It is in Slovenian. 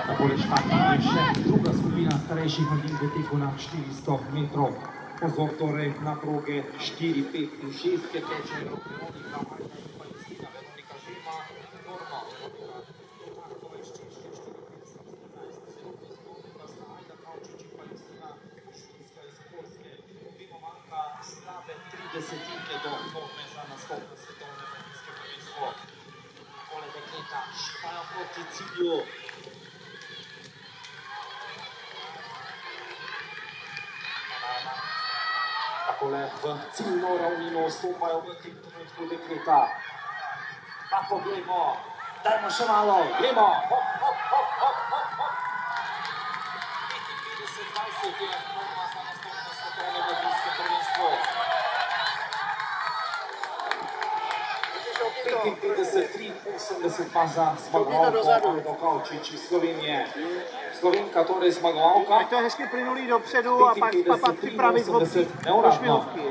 Takole štartuje še druga skupina starejših mladih v teku na 400 metrov. Pozor torej na proge 4, 5 in 6, kjer teče Veronika Palestina, Veronika Žema, Norma, Tomakovič, Češče, 4, 5, manjka slabe 30 do norme za nastop na svetovne mladinske prvenstvo. Takole dekleta špajo proti cilju. Takole v ciljno ravnino vstopajo v tem trenutku dekleta. Pa poglejmo, dajmo še malo, gremo, hop, hop, hop, hop, hop, hop. 55-20 je norma za nastop na svetovne mladinske prvenstvo. 55-83 pa za zmagovalko Aldo Kavčič iz Slovenije. Slovenka torej zmagovalka. Ať to hezky plynulý dopředu a pak připravit do švihovky.